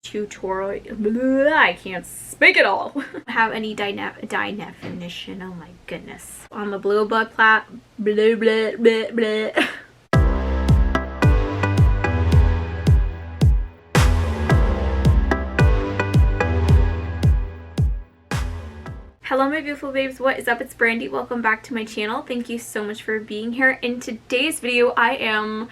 tutorial. Blah, I can't speak at all. Have any definition? Oh my goodness. On the blue blood plat. Blah, blah, blah, blah. Hello my beautiful babes, what is up? It's Brandi. Welcome back to my channel. Thank you so much for being here. In today's video, I am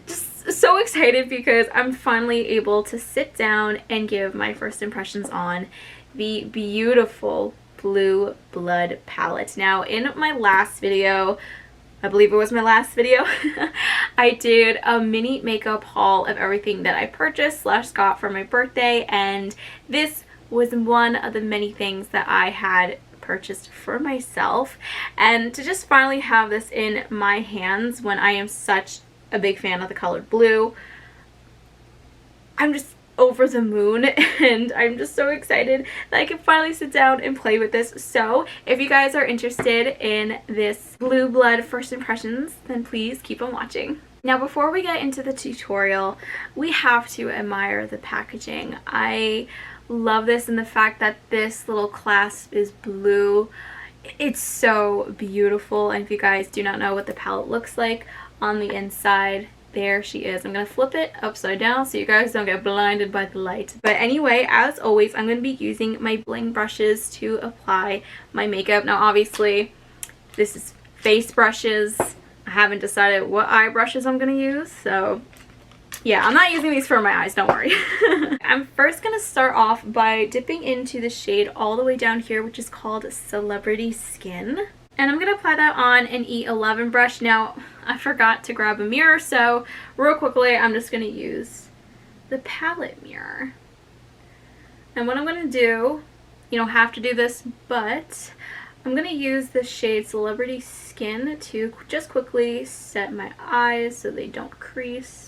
just so excited because I'm finally able to sit down and give my first impressions on the beautiful Blue Blood palette. Now, in my last video, I believe it was my last video, I did a mini makeup haul of everything that I purchased / got for my birthday, and this was one of the many things that I had purchased for myself. And to just finally have this in my hands when I am such a big fan of the color blue, I'm just over the moon, and I'm just so excited that I can finally sit down and play with this. So if you guys are interested in this Blue Blood first impressions, then please keep on watching. Now, before we get into the tutorial, we have to admire the packaging. I love this, and the fact that this little clasp is blue. It's so beautiful. And if you guys do not know what the palette looks like on the inside, there she is. I'm gonna flip it upside down so you guys don't get blinded by the light. But anyway, as always, I'm gonna be using my bling brushes to apply my makeup. Now obviously this is face brushes. I haven't decided what eye brushes I'm gonna use, so yeah, I'm not using these for my eyes, don't worry. I'm first going to start off by dipping into the shade all the way down here, which is called Celebrity Skin. And I'm going to apply that on an E11 brush. Now, I forgot to grab a mirror, so real quickly, I'm just going to use the palette mirror. And what I'm going to do, you don't have to do this, but I'm going to use the shade Celebrity Skin to just quickly set my eyes so they don't crease.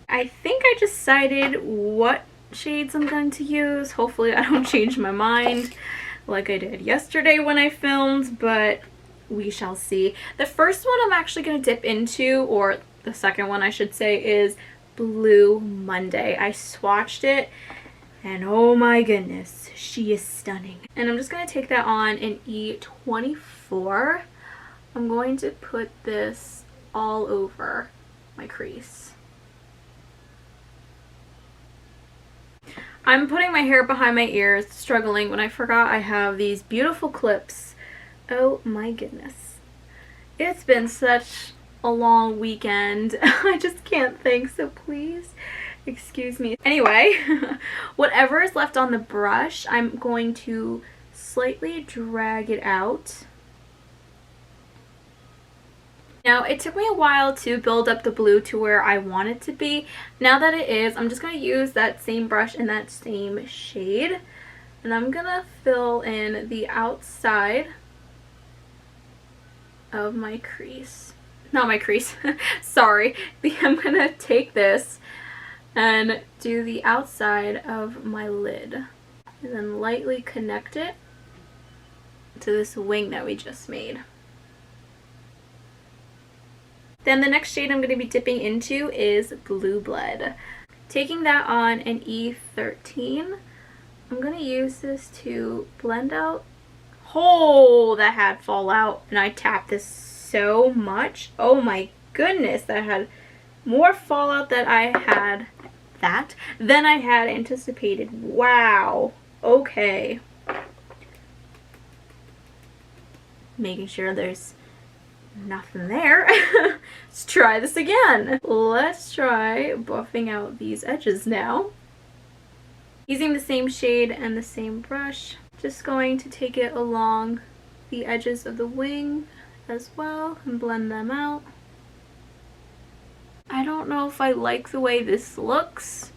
I think I decided what shades I'm going to use. Hopefully I don't change my mind like I did yesterday when I filmed, but we shall see. The first one I'm actually going to dip into, or the second one I should say, is Blue Monday. I swatched it and oh my goodness, she is stunning. And I'm just going to take that on in E24. I'm going to put this all over my crease. I'm putting my hair behind my ears, struggling when I forgot I have these beautiful clips. Oh my goodness. It's been such a long weekend. I just can't think, so please excuse me. Anyway, whatever is left on the brush, I'm going to slightly drag it out. Now, it took me a while to build up the blue to where I want it to be. Now that it is, I'm just going to use that same brush in that same shade. And I'm going to fill in the outside of my crease. Not my crease. Sorry. I'm going to take this and do the outside of my lid. And then lightly connect it to this wing that we just made. Then the next shade I'm going to be dipping into is Blue Blood. Taking that on an E13, I'm going to use this to blend out. Oh, that had fallout, and I tapped this so much. Oh my goodness, that had more fallout than I had anticipated. Wow. Okay. Making sure there's nothing there. Let's try this again. Let's try buffing out these edges now. Using the same shade and the same brush, just going to take it along the edges of the wing as well and blend them out. I don't know if I like the way this looks,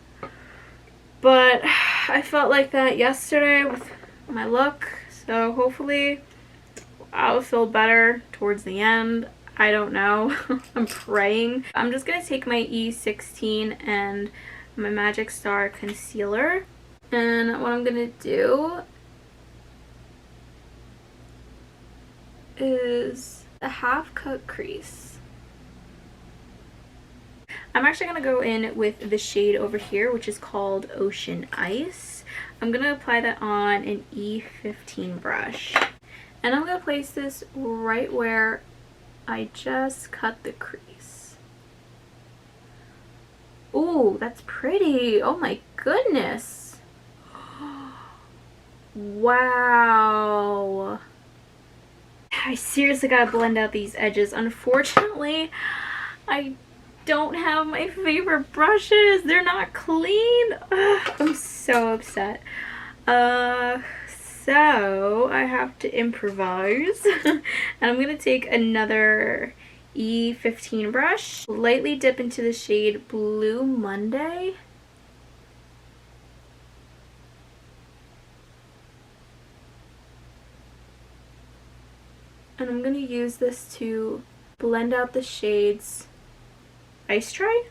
but I felt like that yesterday with my look, so hopefully I'll feel better towards the end. I don't know. I'm praying. I'm just going to take my E16 and my Magic Star concealer. And what I'm going to do is a half cut crease. I'm actually going to go in with the shade over here, which is called Ocean Ice. I'm going to apply that on an E15 brush. And I'm going to place this right where I just cut the crease. Ooh, that's pretty. Oh my goodness. Wow. I seriously gotta blend out these edges. Unfortunately, I don't have my favorite brushes. They're not clean. Ugh, I'm so upset. So I have to improvise. And I'm gonna take another E15 brush, lightly dip into the shade Blue Monday. And I'm going to use this to blend out the shades Ice Tray?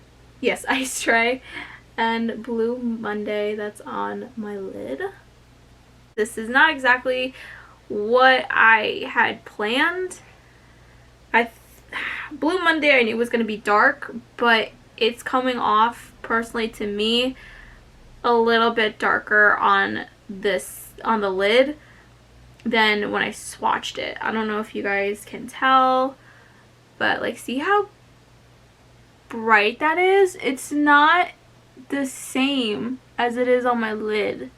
Yes, Ice Tray and Blue Monday that's on my lid. This is not exactly what I had planned. Blue Monday I knew was going to be dark, but it's coming off, personally to me, a little bit darker on the lid than when I swatched it. I don't know if you guys can tell, but like, see how bright that is? It's not the same as it is on my lid,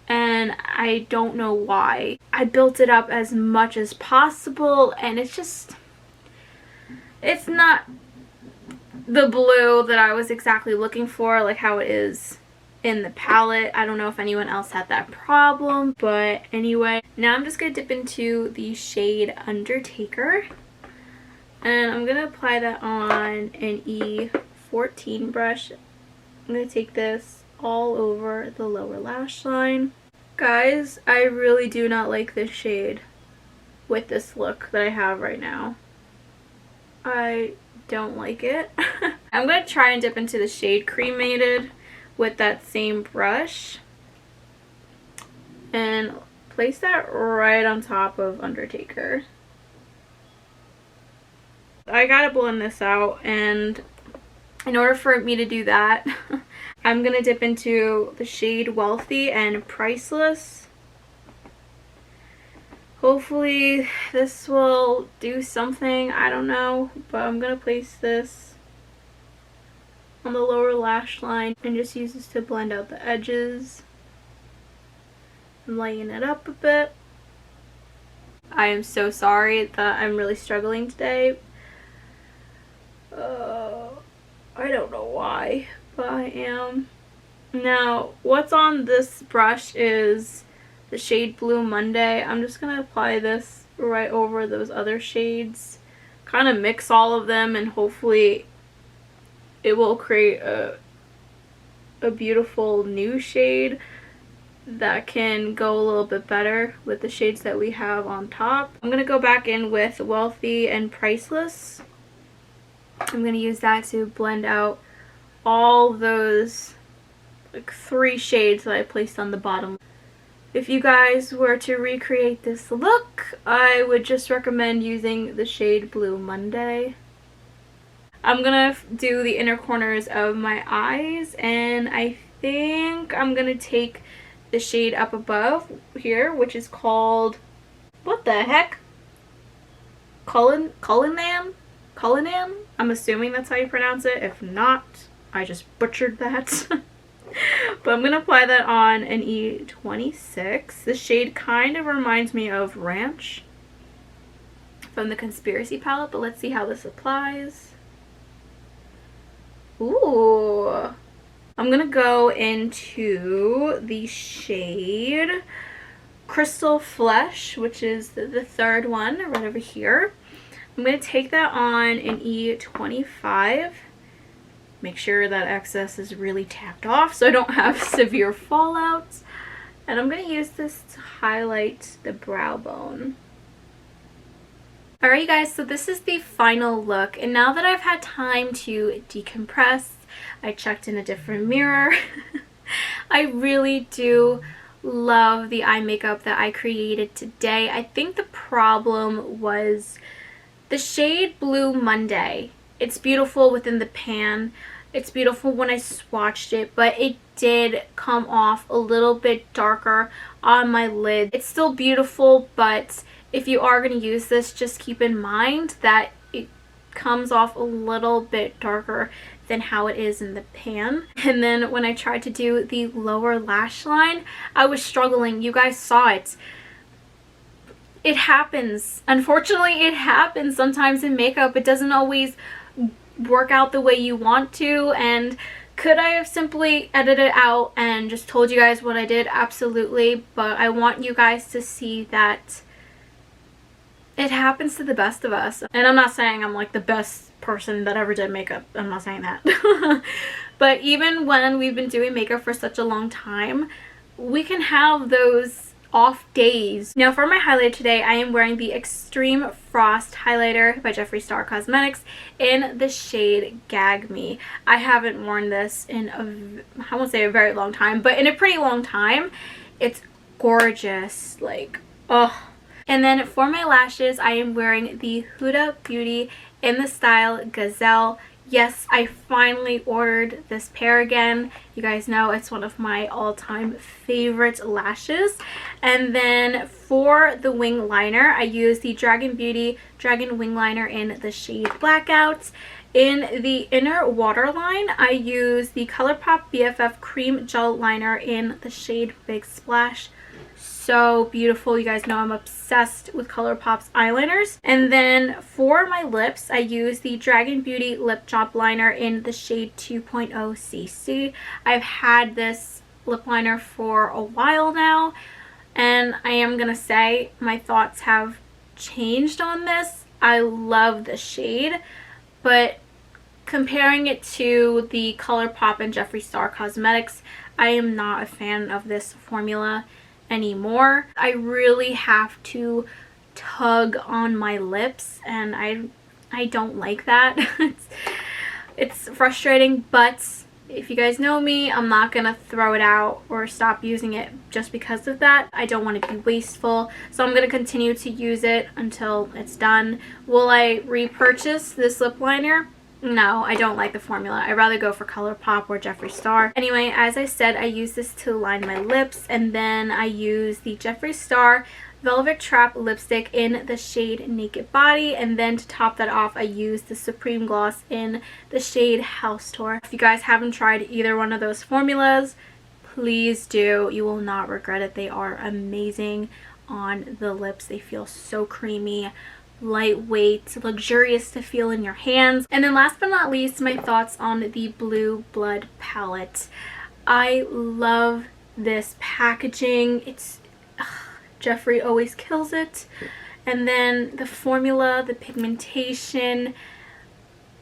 and I don't know why. I built it up as much as possible, and it's not the blue that I was exactly looking for, like how it is in the palette. I don't know if anyone else had that problem, but anyway, now I'm just gonna dip into the shade Undertaker, and I'm gonna apply that on an E14 brush. I'm gonna take this all over the lower lash line. Guys, I really do not like this shade with this look that I have right now. I don't like it. I'm gonna try and dip into the shade Cremated with that same brush and place that right on top of Undertaker. I gotta blend this out, and in order for me to do that, I'm gonna dip into the shade Wealthy and Priceless. Hopefully this will do something, I don't know, but I'm gonna place this on the lower lash line and just use this to blend out the edges and lighten it up a bit. I am so sorry that I'm really struggling today. I don't know why, but I am. Now, what's on this brush is the shade Blue Monday. I'm just going to apply this right over those other shades. Kind of mix all of them, and hopefully it will create a beautiful new shade that can go a little bit better with the shades that we have on top. I'm going to go back in with Wealthy and Priceless. I'm going to use that to blend out all those like 3 shades that I placed on the bottom. If you guys were to recreate this look, I would just recommend using the shade Blue Monday. I'm gonna do the inner corners of my eyes, and I think I'm gonna take the shade up above here, which is called, what the heck? Cullinan? I'm assuming that's how you pronounce it. If not, I just butchered that. But I'm gonna apply that on an E26. This shade kind of reminds me of Ranch from the Conspiracy palette, but let's see how this applies. Ooh. I'm gonna go into the shade Crystal Flesh, which is the third one right over here. I'm gonna take that on an E25. Make sure that excess is really tapped off so I don't have severe fallouts. And I'm going to use this to highlight the brow bone. Alright, you guys, so this is the final look. And now that I've had time to decompress, I checked in a different mirror. I really do love the eye makeup that I created today. I think the problem was the shade Blue Monday It's beautiful within the pan. It's beautiful when I swatched it, but it did come off a little bit darker on my lid. It's still beautiful, but if you are going to use this, just keep in mind that it comes off a little bit darker than how it is in the pan. And then when I tried to do the lower lash line, I was struggling. You guys saw it. It happens. Unfortunately, it happens sometimes in makeup. It doesn't always work out the way you want to. And could I have simply edited out and just told you guys what I did? Absolutely. But I want you guys to see that it happens to the best of us. And I'm not saying I'm like the best person that ever did makeup. I'm not saying that. But even when we've been doing makeup for such a long time, we can have those off days. Now for my highlighter today, I am wearing the Extreme Frost highlighter by Jeffree Star Cosmetics in the shade Gag Me. I haven't worn this in I won't say a very long time, but in a pretty long time. It's gorgeous, like, oh. And then for my lashes, I am wearing the Huda Beauty in the style Gazelle. Yes, I finally ordered this pair again. You guys know it's one of my all-time favorite lashes. And then for the wing liner, I use the Dragun Beauty Dragun Wing Liner in the shade Blackout. In the inner waterline, I use the ColourPop BFF Cream Gel Liner in the shade Big Splash. So beautiful. You guys know I'm obsessed with ColourPop's eyeliners. And then for my lips, I use the Dragun Beauty Lip Job Liner in the shade 2.0 CC. I've had this lip liner for a while now, and I am gonna say my thoughts have changed on this. I love the shade, but comparing it to the ColourPop and Jeffree Star Cosmetics, I am not a fan of this formula anymore. I really have to tug on my lips, and I don't like that. It's frustrating, but if you guys know me, I'm not gonna throw it out or stop using it just because of that. I don't want to be wasteful, so I'm gonna continue to use it until it's done. Will I repurchase this lip liner? No, I don't like the formula. I'd rather go for ColourPop or Jeffree Star. Anyway, as I said, I use this to line my lips, and then I use the Jeffree Star Velvet Trap lipstick in the shade Naked Body, and then to top that off, I use the Supreme Gloss in the shade House Tour. If you guys haven't tried either one of those formulas, please do. You will not regret it. They are amazing on the lips. They feel so creamy, lightweight, luxurious to feel in your hands. And then last but not least, my thoughts on the Blue Blood palette. I love this packaging. It's Jeffree always kills it. And then the formula, the pigmentation,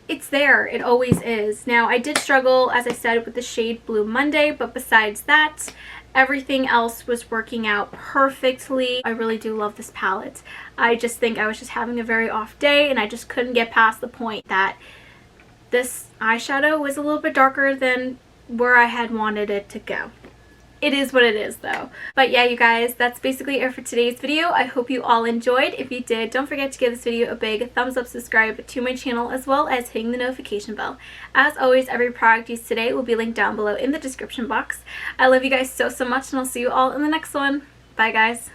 it's there. It always is. Now, I did struggle, as I said, with the shade Blue Monday, but besides that, everything else was working out perfectly. I really do love this palette. I just think I was just having a very off day, and I just couldn't get past the point that this eyeshadow was a little bit darker than where I had wanted it to go. It is what it is though. But yeah, you guys, that's basically it for today's video. I hope you all enjoyed. If you did, don't forget to give this video a big thumbs up, subscribe to my channel, as well as hitting the notification bell. As always, every product used today will be linked down below in the description box. I love you guys so much, and I'll see you all in the next one. Bye guys.